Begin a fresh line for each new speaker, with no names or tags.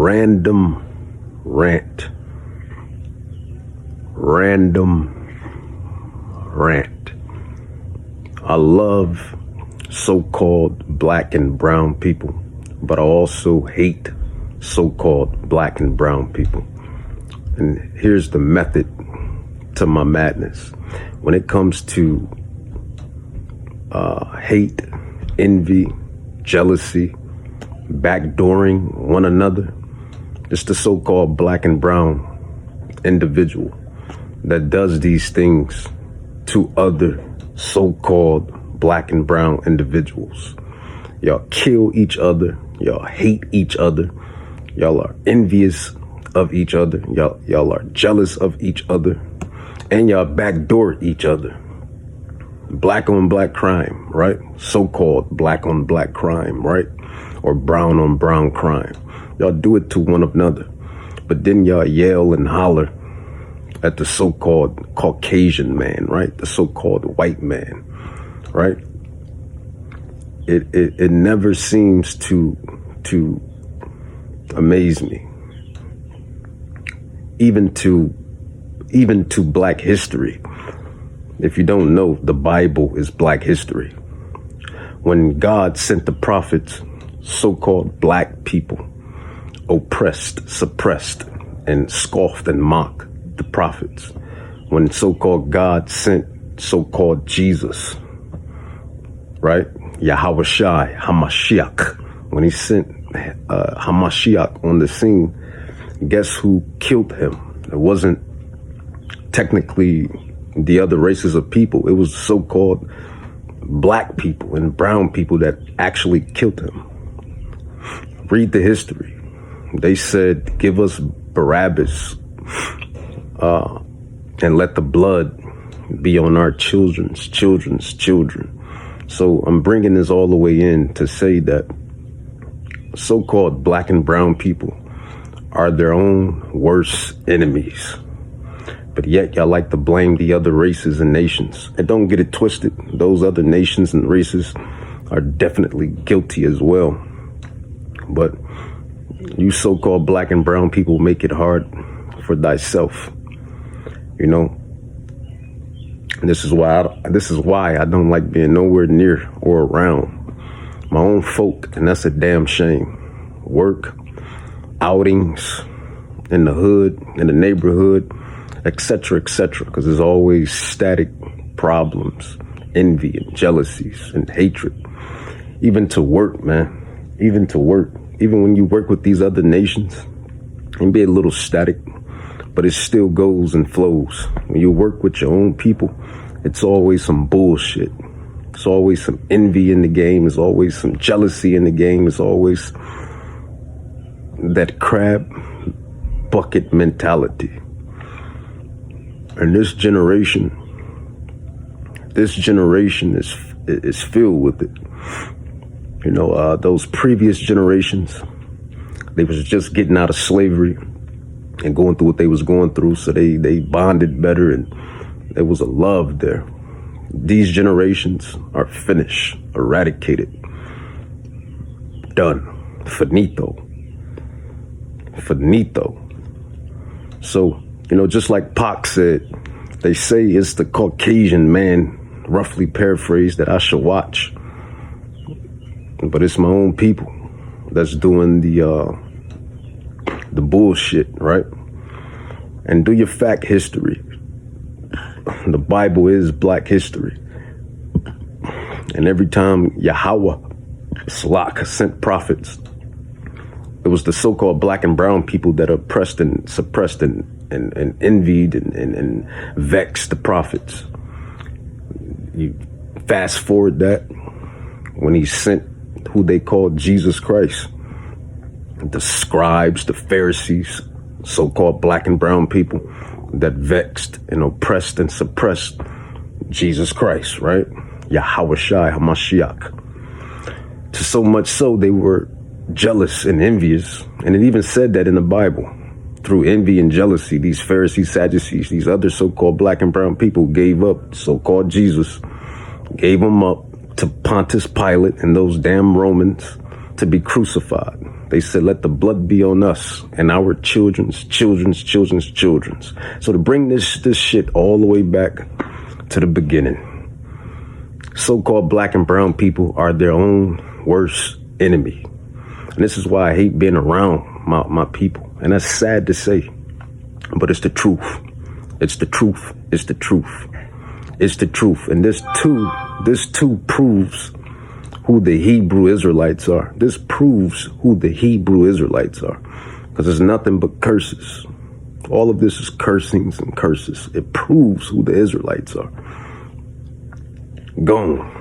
random rant. Random rant. I love so-called black and brown people, but I also hate so-called black and brown people. And here's the method to my madness. When it comes to hate, envy, jealousy, backdooring one another, it's the so-called black and brown individual that does these things to other so-called black and brown individuals. Y'all kill each other. Y'all hate each other. Y'all are envious of each other. Y'all are jealous of each other. And y'all backdoor each other. Black on black crime, right? So-called black on black crime, right? Or brown on brown crime. Y'all do it to one another. But then y'all yell and holler at the so-called Caucasian man, right? The so-called white man, right? It never seems to amaze me. Even to black history. If you don't know, the Bible is black history. When God sent the prophets, so-called black people oppressed, suppressed, and scoffed and mocked the prophets. When so-called God sent so-called Jesus, right? Yahawashi, Hamashiach. When he sent Hamashiach on the scene, guess who killed him? It wasn't technically the other races of people. It was so-called black people and brown people that actually killed him. Read the history. They said, give us Barabbas and let the blood be on our children's children. So I'm bringing this all the way in to say that so-called black and brown people are their own worst enemies. But yet y'all like to blame the other races and nations. And don't get it twisted. Those other nations and races are definitely guilty as well. But you so-called black and brown people make it hard for thyself. You know? And this is why I don't like being nowhere near or around my own folk, and that's a damn shame. Work, outings, in the hood, in the neighborhood, etc., because there's always static problems, envy and jealousies and hatred. Even to work, man. Even to work. Even when you work with these other nations, it can be a little static, but it still goes and flows. When you work with your own people, it's always some bullshit. It's always some envy in the game. It's always some jealousy in the game. It's always that crab bucket mentality. And this generation is filled with it. You know, those previous generations, they was just getting out of slavery and going through what they was going through, so they bonded better and there was a love there. These generations are finished, eradicated, done, finito. So, you know, just like Pac said, they say it's the Caucasian man, roughly paraphrased, that I should watch. But it's my own people that's doing the bullshit, right? And do your fact history. The Bible is black history. And every time Yahweh Slak sent prophets, it was the so-called black and brown people that oppressed and suppressed and envied and vexed the prophets. You fast forward that when he sent who they called Jesus Christ, the scribes, the Pharisees, so-called black and brown people that vexed and oppressed and suppressed Jesus Christ, right? Yahawashi, Hamashiach. To so much so they were jealous and envious. And it even said that in the Bible. Through envy and jealousy, these Pharisees, Sadducees, these other so-called black and brown people gave up so-called Jesus, gave him up to Pontius Pilate and those damn Romans to be crucified. They said, let the blood be on us and our children's children's children's children's. So to bring this shit all the way back to the beginning, so-called black and brown people are their own worst enemy. And this is why I hate being around my people. And that's sad to say, but it's the truth. It's the truth. It's the truth. It's the truth. And this too proves who the Hebrew Israelites are. This proves who the Hebrew Israelites are. Because it's nothing but curses. All of this is cursings and curses. It proves who the Israelites are. Gone.